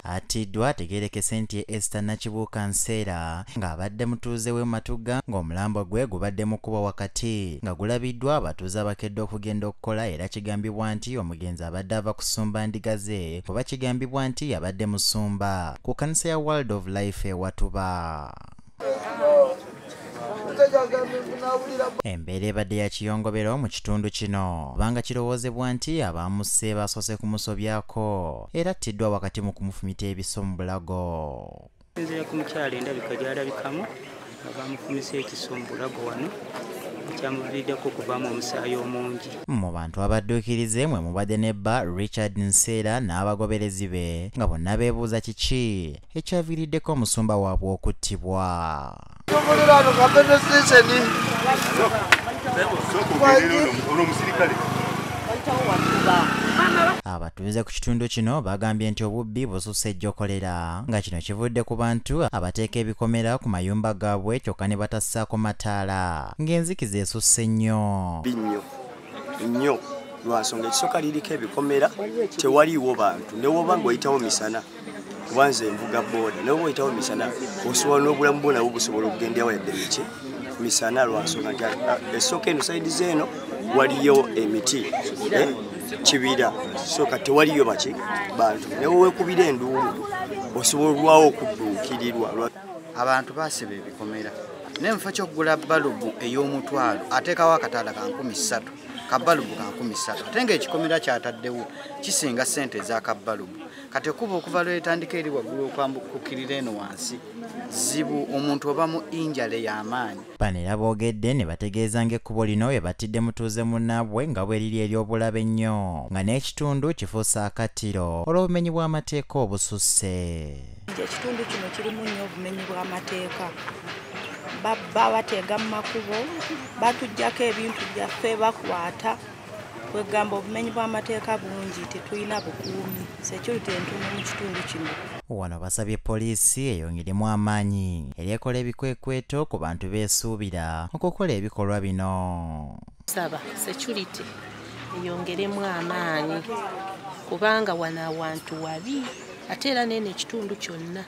Atiddwa ategeerekese nti Esther Nakibuuka Nseera ng'abadde mutuuze w'e Matugga ng'omulambo gwe gubadde mu kkubo wakati nga gulabiddwa abatuuze abakedde okugenda okukola, era kigambibwa nti omugenzi abadde ava kusumba ndiga ze kuba kigambibwa nti yabadde musumba ku kkanisa ya World of Life e Watuba. Embeera ebadde ya kiyongobero mu kitundu kino kubanga kirowoozebwa nti abamusse basoose kumusobyako era attiddwa wakati mu kumufumita ebiso mu bulago. Nzira ku mukyala endabika gy'alabikamu nga bamufumisa ekiso mu bulago wano ekyamuviiriddeko okuvaamu omusaayi omungi. Mu bantu abadduukirize mwe mubadde ne bba Richard Nseera n'abagoberezi be nga bonna beebuuza kiki ekyaviiriddeko omusumba waabwe okuttibwa. Abatuuze ku kitundu kino bagambye nti obubbi bususse ejjokolera nga kino kivudde ku bantu abateeka ebikomera ku mayumba gaabwe kyokka ne batassaako mataala ng'enzikiza esusse nnyo. Nnyo lwansonga ekisooka liriko ebikomera tewaliiwo bantu ne woba ng'oyitawo misana kubanza envuga booda ne woba oyitawo misana osobola n'obulamu bwo nabwo busobola okugenderawo yadde miki misana lwansonga nti esooka eno sayidi zeeno waliyo emiti kibira sooka tewaliyo baki bantu ne woweekubira enduulu osobolwawo okudduukirirwa. Abantu baasiba ebikomera n'enfa ky'okugula balubu ey'omutwalo ateekawo akataala ka 3,000 ka balubu ka 3,000 ate ng'ekikomera kyataddewo kisinga ssente ez'akabalubu. Kati okuba okuva lwetandika eri waggulu okwambukukirira eno wansi zibu omuntu oba mu injale y'amaanyi. Bano era boogedde ne bategeeza ng'ekkubo lino we battidde mutuuze munnaabwe nga bwe liri ery'obulabe nnyo nga n'ekitundu kifuuse akattiro olw'obumenyi bw'amateeka obususse. Ekitundu kino kirimu nnyo obumenyi bw'amateeka. Babba bateega mu makubo batuggyako ebintu byaffe bakwata kwegamba obumenyi bw'amateeka bungi tetulina bukuumi security entono mu kitundu kino. Wano basabye poliisi eyongeremu amaanyi eryekola ebikwekweto ku bantu beesuubira okukola ebikolwa bino. Saba security eyongeremu amaanyi kubanga wano awantu wabi ate era nene ekitundu kyonna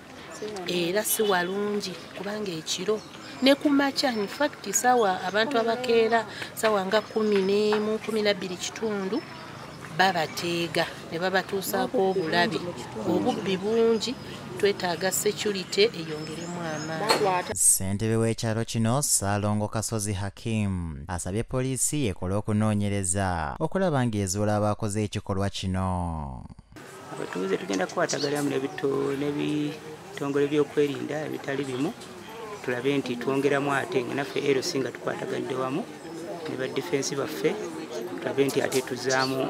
era si walungi kubanga ekiro ne kumakya in fact sawa abantu abakeera sawa nga 11, 12 kitundu babateega ne babatuusaako obulabi obubbi bungi. Twetaaga security eyongeremu amaanyi. Ssentebe w'ekyalo kino Ssaalongo Kasozi Hakim asabye poliisi ekole okunoonyereza okulaba ng'ezuula abakoze ekikolwa kino. Abatuuze tugenda kukwatagalamu n'ebitongole by'okwerinda ebitali bimu tulabe nti twongeramu ate nga naffe LC nga tukwataganidde wamu ne badifensi baffe tulabe nti ate tuzaamu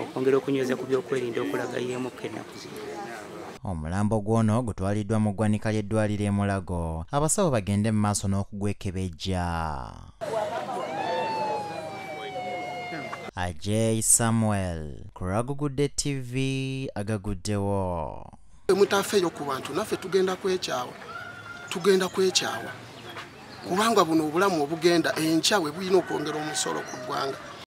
okwongera okunyweza ku byokwerinda okulaga yemuka ennaku zino. Omulambo gw'ono gutwaliddwa mu ggwanika ly'eddwaliro e Mulago abasawo bagende mu maaso n'okugwekebejja. Ajay Samuel Kuragugudde TV agaguddewo. Mutafeeyo ku bantu naffe tugenda kwekyawa kubanga buno obulamu obugenda enkya we bulina okwongera omusolo ku ggwanga.